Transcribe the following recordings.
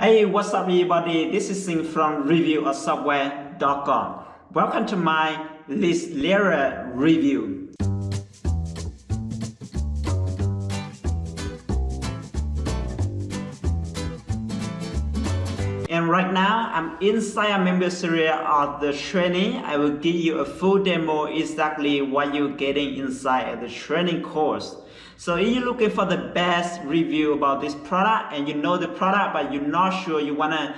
Hey, what's up everybody? This is Sing from reviewofsoftware.com. Welcome to my List Lariat review. And right now, I'm inside a member series of the training. I will give you a full demo exactly what you're getting inside the training course. So if you're looking for the best review about this product and you know the product but you're not sure you want to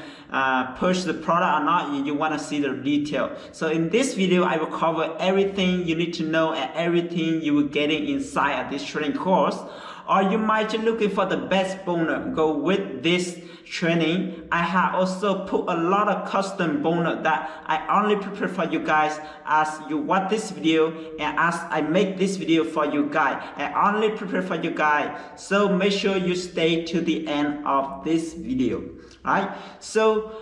purchase the product or not, you want to see the detail. So in this video, I will cover everything you need to know and everything you will getting inside of this training course. Or you might be looking for the best bonus go with this training. I have also put a lot of custom bonus that I only prepare for you guys as you watch this video and as I make this video for you guys. I only prepare for you guys, so make sure you stay to the end of this video. Right? So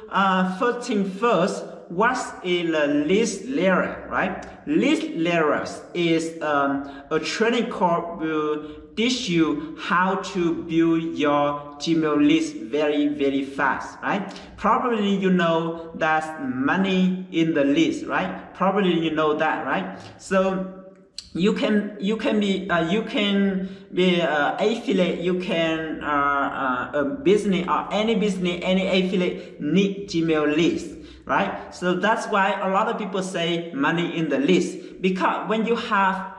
first thing first, what is the List Lariat, right? List Lariat is a training course will teach you how to build your Gmail list very fast, right? Probably you know there's money in the list, right? Probably you know that, right? So you can be affiliate, you can a business or any business, any affiliate need Gmail list, right? So that's why a lot of people say money in the list, because when you have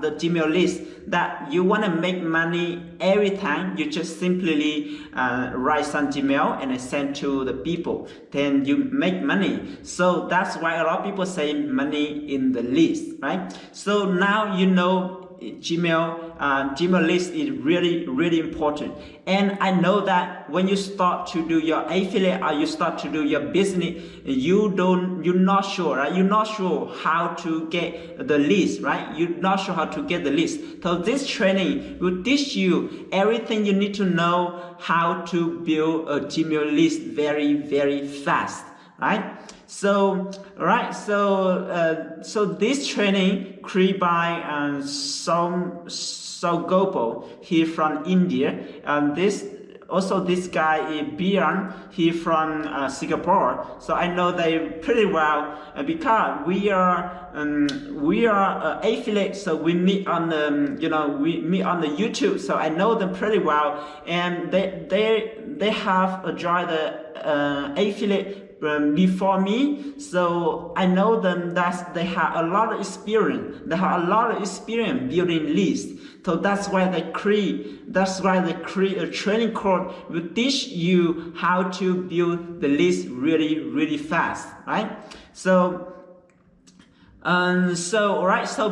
the Gmail list that you want to make money every time, you just simply write some Gmail and send to the people, then you make money. So that's why a lot of people say money in the list, right? So now you know Gmail list is really important. And I know that when you start to do your affiliate or you start to do your business, you're not sure, right? You're not sure how to get the list, right? You're not sure how to get the list. So this training will teach you everything you need to know how to build a Gmail list very fast, right? So so this training created by Gopal, he from India, and this guy is Bjorn, he from Singapore. So I know they pretty well because we are affiliates. So we meet on the we meet on the YouTube. So I know them pretty well, and they have joined the affiliate before me, so I know them that they have a lot of experience. They have a lot of experience building lists. So that's why they create a training course will teach you how to build the list really fast, right? So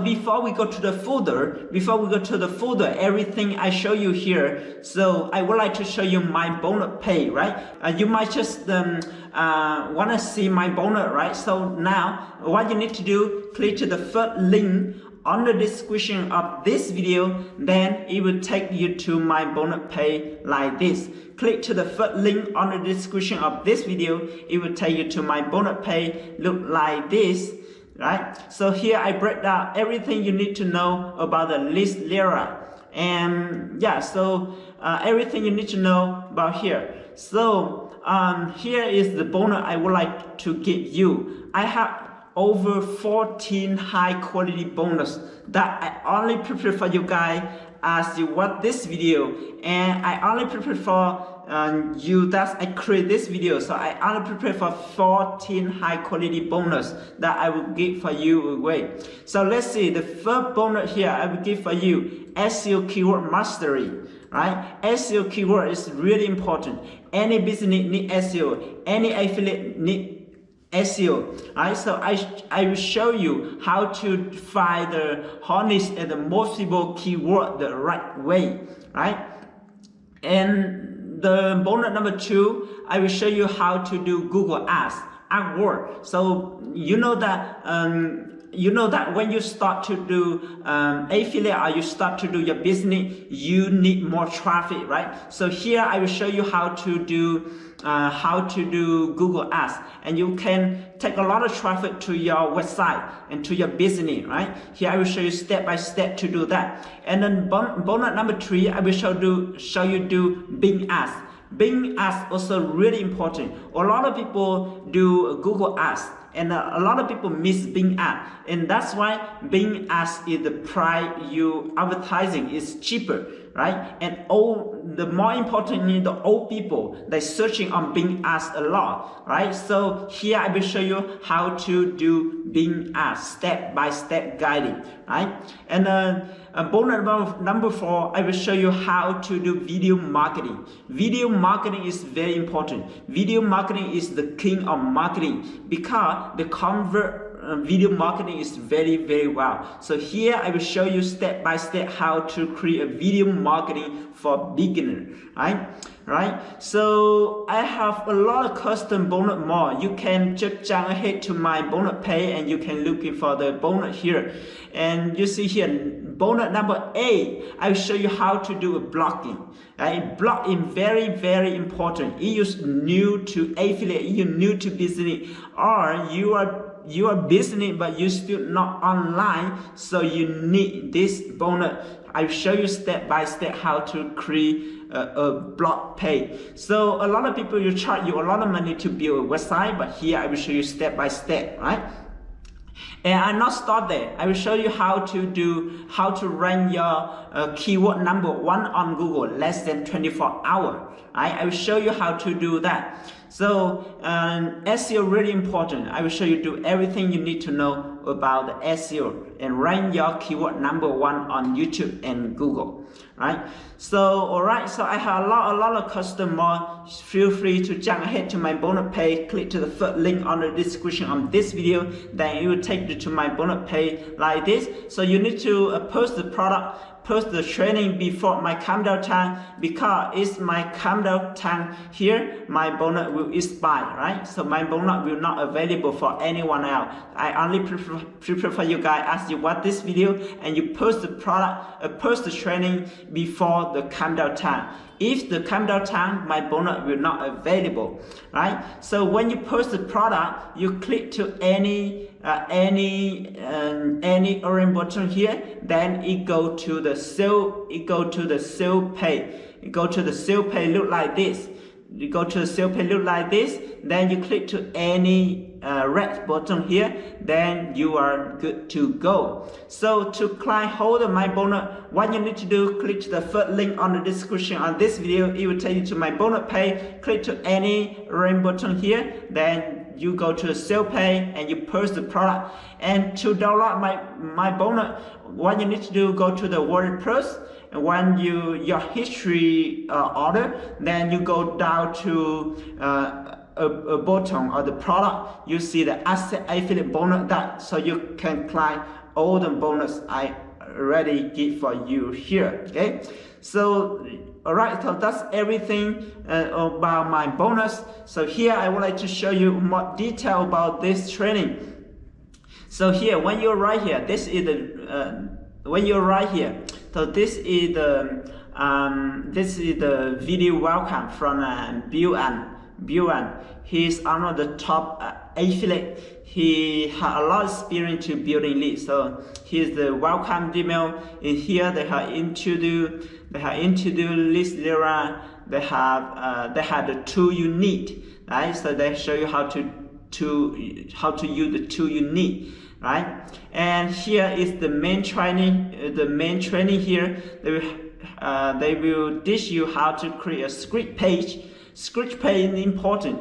before we go to the folder, everything I show you here, so I would like to show you my bonus page, right? You might just want to see my bonus, right? So now what you need to do, click to the first link on the description of this video, then it will take you to my bonus page like this. Click to the first link on the description of this video, it will take you to my bonus page, look like this. Right, so here I break down everything you need to know about the List Lariat, and yeah, so everything you need to know about here. So here is the bonus I would like to give you. I have over 14 high quality bonus that I only prepare for you guys as you watch this video, and I only prepare for you that I create this video. So I only prepare for 14 high quality bonus that I will give for you away. So let's see, the first bonus here I will give for you, SEO keyword mastery, right? SEO keyword is really important. Any business need SEO, any affiliate need SEO, right? So I will show you how to find the honest and the most valuable keyword the right way, right? And the bonus number 2, I will show you how to do Google Ads, AdWords. So you know that when you start to do affiliate or you start to do your business, you need more traffic, right? So here I will show you how to do Google Ads, and you can take a lot of traffic to your website and to your business, right? Here I will show you step by step to do that. And then bonus number 3, I will show you do Bing Ads. Bing ads also really important. A lot of people do Google ads, and a lot of people miss Bing ad, and that's why Bing ads is the price you advertising is cheaper, right? And the more importantly, the old people, they're searching on Bing ads a lot, right? So here I will show you how to do Bing ads, step-by-step guiding, right? And bonus number 4, I will show you how to do video marketing. Video marketing is very important. Video marketing is the king of marketing because the video marketing is very well. So here I will show you step by step how to create a video marketing for beginner, right? So I have a lot of custom bonus more. You can just jump ahead to my bonus page and you can look for the bonus here. And you see here, bonus number 8, I will show you how to do a blogging. Blogging very important. If you're new to affiliate, you're new to business, or you are business but you're still not online, so you need this bonus. I'll show you step by step how to create a blog page. So a lot of people will charge you a lot of money to build a website, but here I will show you step by step, right? And I'm not start there. I will show you how to rank your keyword number 1 on Google less than 24 hours. I will show you how to do that. So SEO really important. I will show you do everything you need to know about the SEO and rank your keyword number 1 on YouTube and Google, right? So alright, so I have a lot of customer. Feel free to jump ahead to my bonus page, click to the first link on the description of this video, then it will take you to my bonus page like this. So you need to post the product, post the training before my countdown time, because it's my countdown time here, my bonus will expire, right? So my bonus will not available for anyone else. I only prefer for you guys as you watch this video and you post the product, post the training before the countdown time. If the countdown time, my bonus will not available, right? So when you post the product, you click to any orange button here, then it go to the sale. It go to the sale page. You go to the sale page, look like this. You go to the sale page, look like this. Then you click to any red button here, then you are good to go. So to client hold of my bonus, what you need to do, click to the first link on the description on this video. It will take you to my bonus page. Click to any red button here, then you go to the sale page and you purchase the product. And to download my bonus, what you need to do, go to the WordPress. And when your history order, then you go down to a bottom of the product, you see the asset affiliate bonus, that so you can claim all the bonus I already give for you here. Okay, so alright, so that's everything about my bonus. So here I would like to show you more detail about this training. So here, when you're right here, this is the when you're right here, so this is the video welcome from Bill. He's one of the top affiliate. He has a lot of experience to building leads. So here's the welcome email. In here they have introduce List Lariat. They have the tool you need, right? So they show you how to use the tool you need, right? And here is the main training. The main training here, they will teach you how to create a script page. Script page is important.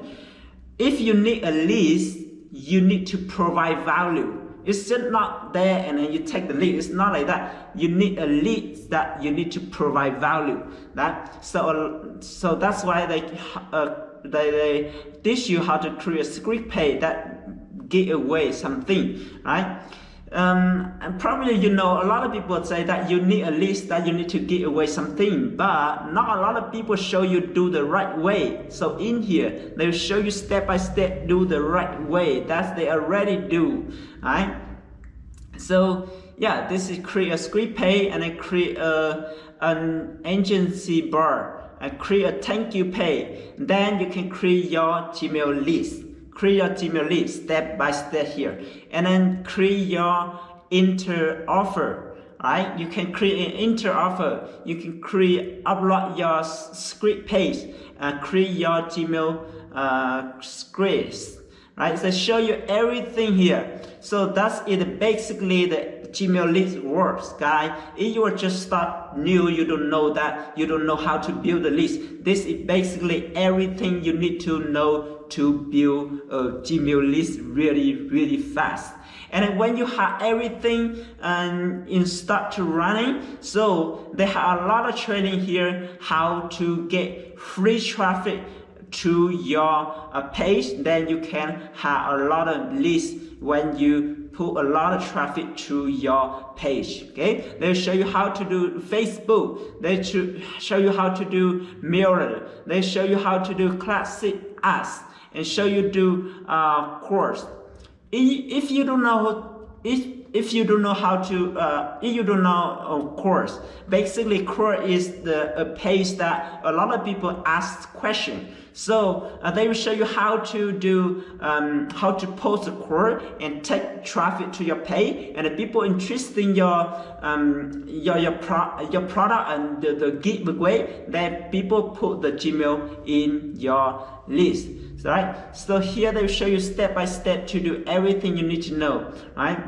If you need a list, you need to provide value. It's just not there and then you take the lead. It's not like that. You need a lead that you need to provide value. That so that's why they teach you how to create a script page that give away something, right? And probably you know a lot of people say that you need a list that you need to give away something, but not a lot of people show you do the right way. So in here they will show you step by step do the right way. That's they already do, right? So yeah, this is create a script page and I create an agency bar. I create a thank you page. Then you can create your Gmail list. Create your Gmail list step by step here, and then create your enter offer. right? You can create an enter offer. You can upload your script page, create your Gmail scripts, right? So show you everything here. So that's it. Basically, the Gmail list works, guys. If you are just start new, you don't know how to build a list. This is basically everything you need to know to build a Gmail list really fast. And when you have everything in start to running, so they have a lot of training here how to get free traffic to your page. Then you can have a lot of lists when you put a lot of traffic to your page. Okay, they show you how to do Facebook. They show you how to do mirror. They show you how to do classic ads and show you do course. If you don't know, if you don't know how to, if you don't know course, basically course is a page that a lot of people ask question. So they will show you how to do, how to post a course and take traffic to your page, and the people interested in your product and the giveaway, then people put the Gmail in your list. Right? So here they will show you step by step to do everything you need to know, right?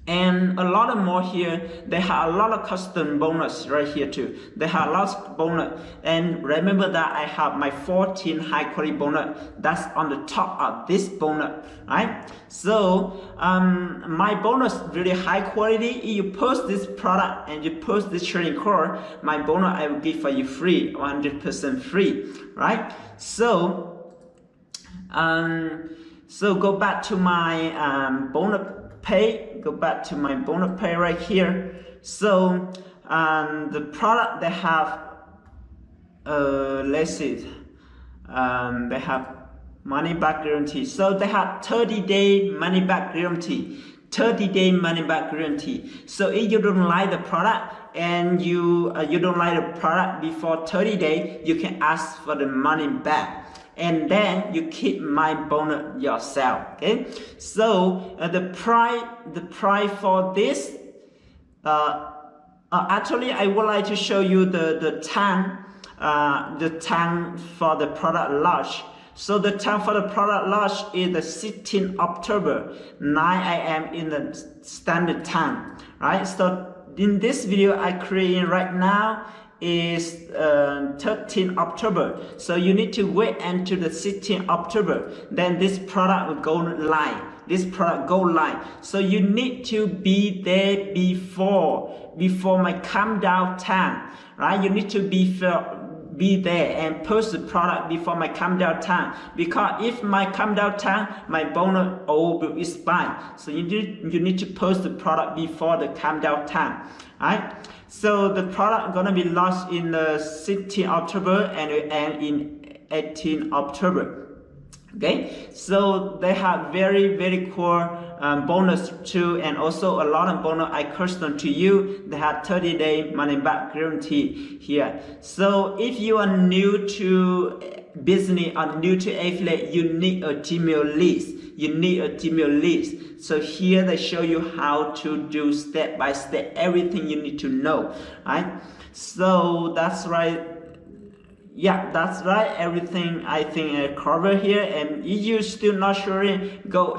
And a lot of more here. They have a lot of custom bonus right here too. They have lots of bonus. And remember that I have my 14 high quality bonus. That's on the top of this bonus, right? So my bonus really high quality. If you post this product and you post this training course, my bonus I will give for you free, 100% free, right? So go back to my bonus pay. Go back to my bonus pay right here. So the product they have, let's see, they have money back guarantee. So they have 30-day money back guarantee. 30-day money back guarantee. So if you don't like the product and you don't like the product before 30 days, you can ask for the money back. And then you keep my bonus yourself. Okay, so the price for this, actually I would like to show you the time for the product launch. So the time for the product launch is the 16th October, 9 AM in the standard time, right? So in this video I creating right now is 13th October. So you need to wait until the 16th October. Then this product will go live. This product go live. So you need to be there before my countdown time, right? You need to be there and post the product before my countdown time, because if my countdown time, my bonus will expire. So you need to post the product before the countdown time, right? So the product gonna be launched in the 16th October and will end in 18th October. Okay, so they have very cool bonus too, and also a lot of bonus I custom to you. They have 30-day money back guarantee here. So if you are new to business or new to affiliate, you need a Gmail list. You need a Gmail list. So here they show you how to do step by step everything you need to know, right? So that's right. Yeah, that's right. Everything I think I cover here. And if you're still not sure,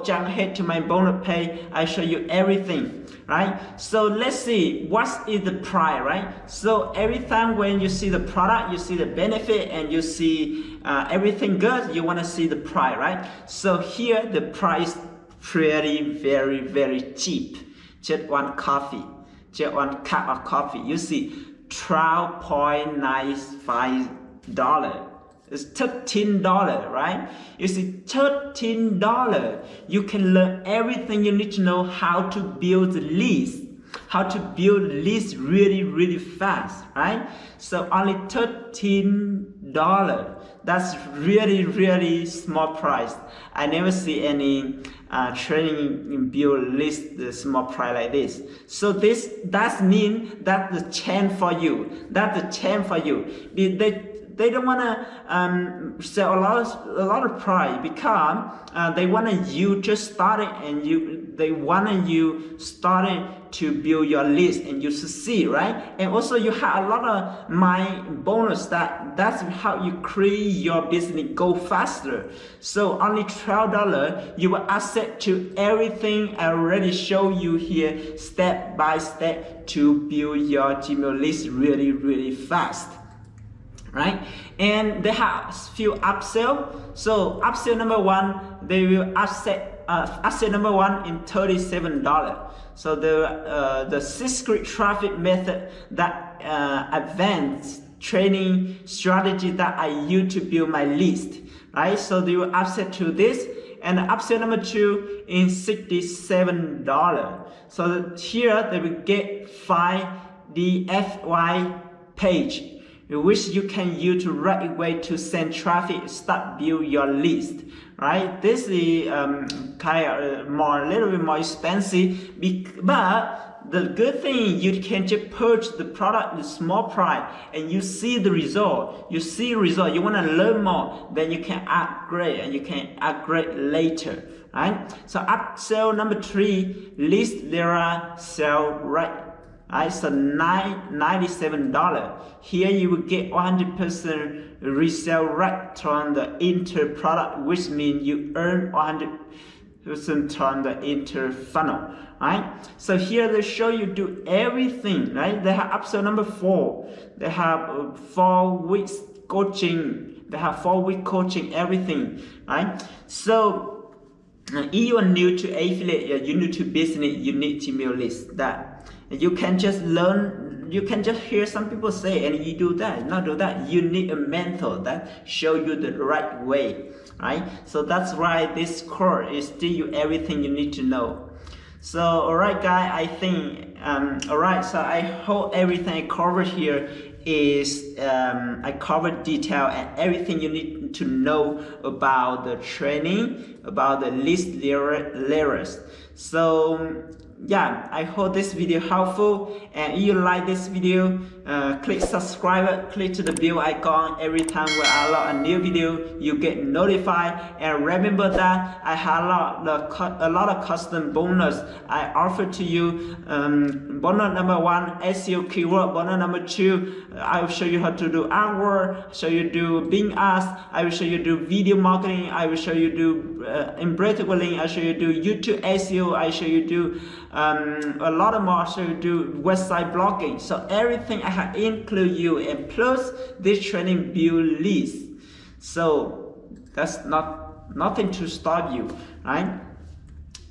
jump ahead to my bonus page. I show you everything, right? So let's see what is the price, right? So every time when you see the product, you see the benefit, and you see everything good, you want to see the price, right? So here the price pretty very cheap. Just one coffee, just one cup of coffee. You see $12.95. It's $13, right? You see $13. You can learn everything you need to know how to build the list, really fast, right? So only $13. That's really small price. I never see any training in build list the small price like this. So that means that's the chance for you. That's the chance for you. they don't want to sell a lot of price, because they want you just started, and they want you started to build your list and you succeed, right? And also you have a lot of my bonus that's how you create your business go faster. So only $12, you will access to everything I already show you here step by step to build your Gmail list really fast, right? And they have few upsell. So upsell number one, they will upsell number one in $37. So the secret traffic method, that advanced training strategy that I use to build my list, right? So they will upsell to this, and upsell number two in $67. So here they will get 5 DFY page, which you can use right away to send traffic, start build your list, right? This is kind of a little bit more expensive, but the good thing, you can just purchase the product with small price and you see the result. You see result, you want to learn more, then you can upgrade, and you can upgrade later, right? So upsell number 3, List Lariat sell right. Right, so $97. Here you will get 100% resale right on the enter product, which means you earn 100% on the enter funnel, right? So here they show you do everything, right? They have upsell number 4. They have 4 weeks coaching. They have 4-week coaching, everything, right? So if you are new to affiliate, you're new to business, you need Gmail list. That you can just learn, you can just hear some people say, and you do that, not do that. You need a mentor that show you the right way, right? So that's why this course is still you everything you need to know. So alright guys, I think alright, so I hope everything I covered here is I covered detail and everything you need to know about the training, about the List Lariat. So yeah, I hope this video helpful, and if you like this video, click subscribe, click to the bell icon. Every time we upload a new video, you get notified. And remember that I have a lot of custom bonus I offer to you. Bonus number 1, SEO keyword. Bonus number 2, I will show you how to do AdWords, show you do Bing ads, I will show you do video marketing, I will show you do embroidery link, I show you do YouTube SEO, I show you do a lot of more, so you do website blogging. So everything I have include you, and plus this training build list. So that's nothing to stop you, right?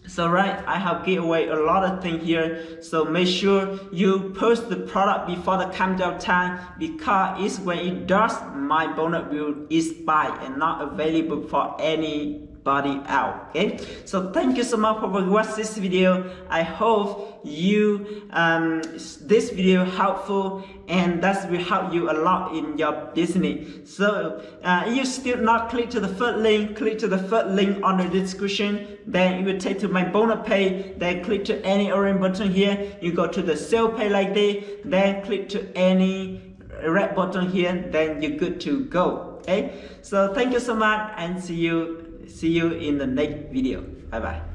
So right, I have give away a lot of things here. So make sure you post the product before the countdown time, because it's when it does, my bonus will expire and not available for anybody else. Okay, so thank you so much for watching this video. I hope you this video helpful, and that will help you a lot in your business. So if you still not click to the first link, click to the first link on the description, then it will take to my bonus page. Then click to any orange button here, you go to the sale page like this, then click to any red button here, then you're good to go. Okay, so thank you so much, and see you in the next video. Bye bye.